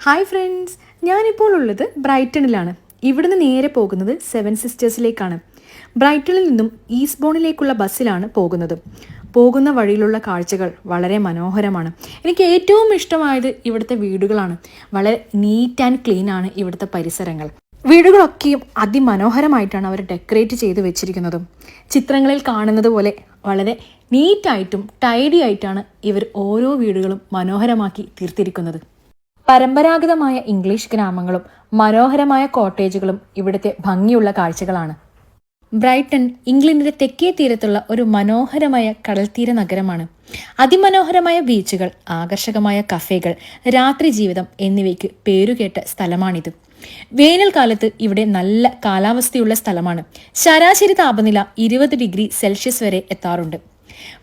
Hi friends, ഞാനിപ്പോൾ ഉള്ളത് ബ്രൈറ്റണിലാണ്. ഇവിടുന്ന് നേരെ പോകുന്നത് സെവൻ സിസ്റ്റേഴ്സിലേക്കാണ്. ബ്രൈറ്റണിൽ നിന്നും ഈസ്റ്റ്ബോണിലേക്കുള്ള ബസ്സിലാണ് പോകുന്ന വഴിയിലുള്ള കാഴ്ചകൾ വളരെ മനോഹരമാണ്. എനിക്ക് ഏറ്റവും ഇഷ്ടമായത് ഇവിടുത്തെ വീടുകളാണ്. വളരെ നീറ്റ് ആൻഡ് ക്ലീൻ ആണ് ഇവിടുത്തെ പരിസരങ്ങൾ. വീടുകളൊക്കെയും അതിമനോഹരമായിട്ടാണ് അവർ ഡെക്കറേറ്റ് ചെയ്ത് വെച്ചിരിക്കുന്നതും. ചിത്രങ്ങളിൽ കാണുന്നത് പോലെ വളരെ നീറ്റായിട്ടും ടൈഡി ആയിട്ടാണ് ഇവർ ഓരോ വീടുകളും മനോഹരമാക്കി തീർത്തിരിക്കുന്നത്. പരമ്പരാഗതമായ ഇംഗ്ലീഷ് ഗ്രാമങ്ങളും മനോഹരമായ കോട്ടേജുകളും ഇവിടുത്തെ ഭംഗിയുള്ള കാഴ്ചകളാണ്. ബ്രൈറ്റൺ ഇംഗ്ലണ്ടിന്റെ തെക്കേ തീരത്തുള്ള ഒരു മനോഹരമായ കടൽത്തീര നഗരമാണ്. അതിമനോഹരമായ ബീച്ചുകൾ, ആകർഷകമായ കഫേകൾ, രാത്രി ജീവിതം എന്നിവയ്ക്ക് പേരുകേട്ട സ്ഥലമാണിത്. വേനൽക്കാലത്ത് ഇവിടെ നല്ല കാലാവസ്ഥയുള്ള സ്ഥലമാണ്. ശരാശരി താപനില 20 ഡിഗ്രി സെൽഷ്യസ് വരെ എത്താറുണ്ട്.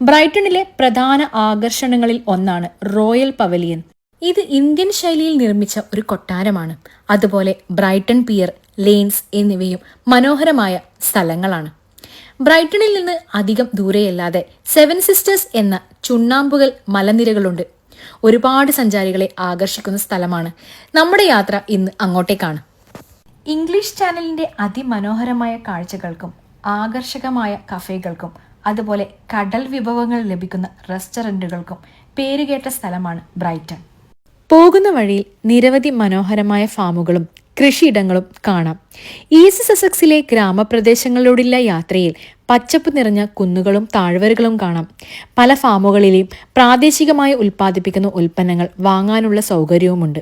ബ്രൈറ്റണിലെ പ്രധാന ആകർഷണങ്ങളിൽ ഒന്നാണ് റോയൽ പവലിയൻ. ഇത് ഇന്ത്യൻ ശൈലിയിൽ നിർമ്മിച്ച ഒരു കൊട്ടാരമാണ്. അതുപോലെ ബ്രൈറ്റൺ പിയർ, ലെയിൻസ് എന്നിവയും മനോഹരമായ സ്ഥലങ്ങളാണ്. ബ്രൈറ്റണിൽ നിന്ന് അധികം ദൂരെയല്ലാതെ സെവൻ സിസ്റ്റേഴ്സ് എന്ന ചുണ്ണാമ്പുകൽ മലനിരകളുണ്ട്. ഒരുപാട് സഞ്ചാരികളെ ആകർഷിക്കുന്ന സ്ഥലമാണ്. നമ്മുടെ യാത്ര ഇന്ന് അങ്ങോട്ടേക്കാണ്. ഇംഗ്ലീഷ് ചാനലിന്റെ അതിമനോഹരമായ കാഴ്ചകൾക്കും ആകർഷകമായ കഫേകൾക്കും അതുപോലെ കടൽ വിഭവങ്ങൾ ലഭിക്കുന്ന റെസ്റ്റോറൻറ്റുകൾക്കും പേരുകേട്ട സ്ഥലമാണ് ബ്രൈറ്റൺ. പോകുന്ന വഴിയിൽ നിരവധി മനോഹരമായ ഫാമുകളും കൃഷിയിടങ്ങളും കാണാം. ഈസ്റ്റ് സസെക്സിലെ ഗ്രാമപ്രദേശങ്ങളിലൂടെയുള്ള യാത്രയിൽ പച്ചപ്പ് നിറഞ്ഞ കുന്നുകളും താഴ്വരകളും കാണാം. പല ഫാമുകളിലെയും പ്രാദേശികമായി ഉൽപ്പാദിപ്പിക്കുന്ന ഉൽപ്പന്നങ്ങൾ വാങ്ങാനുള്ള സൗകര്യവുമുണ്ട്.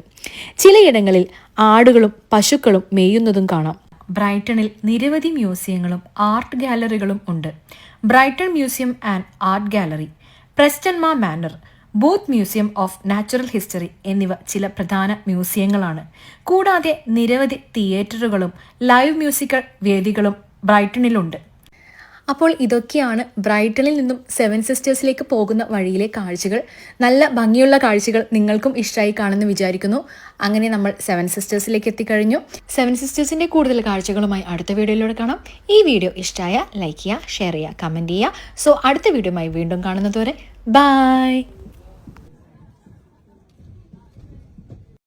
ചിലയിടങ്ങളിൽ ആടുകളും പശുക്കളും മേയുന്നതും കാണാം. ബ്രൈറ്റണിൽ നിരവധി മ്യൂസിയങ്ങളും ആർട്ട് ഗാലറികളും ഉണ്ട്. Brighton museum and art gallery, പ്രസ്റ്റൺമാ manor, Booth museum of natural history എന്നിവ ചില പ്രധാന മ്യൂസിയങ്ങളാണ്. കൂടാതെ നിരവധി തിയേറ്ററുകളും ലൈവ് മ്യൂസിക്കൽ വേദികളും ബ്രൈറ്റണിലുണ്ട്. അപ്പോൾ ഇതൊക്കെയാണ് ബ്രൈറ്റണിൽ നിന്നും സെവൻ സിസ്റ്റേഴ്സിലേക്ക് പോകുന്ന വഴിയിലെ കാഴ്ചകൾ. നല്ല ഭംഗിയുള്ള കാഴ്ചകൾ നിങ്ങൾക്കും ഇഷ്ടമായി കാണുമെന്ന് വിചാരിക്കുന്നു. അങ്ങനെ നമ്മൾ സെവൻ സിസ്റ്റേഴ്സിലേക്ക് എത്തിക്കഴിഞ്ഞു. സെവൻ സിസ്റ്റേഴ്സിന്റെ കൂടുതൽ കാഴ്ചകളുമായി അടുത്ത വീഡിയോയിലൂടെ കാണാം. ഈ വീഡിയോ ഇഷ്ടമായ ലൈക്ക് ചെയ്യുക, ഷെയർ ചെയ്യുക, കമന്റ് ചെയ്യുക. സോ അടുത്ത വീഡിയോയുമായി വീണ്ടും കാണുന്നതുവരെ ബൈ.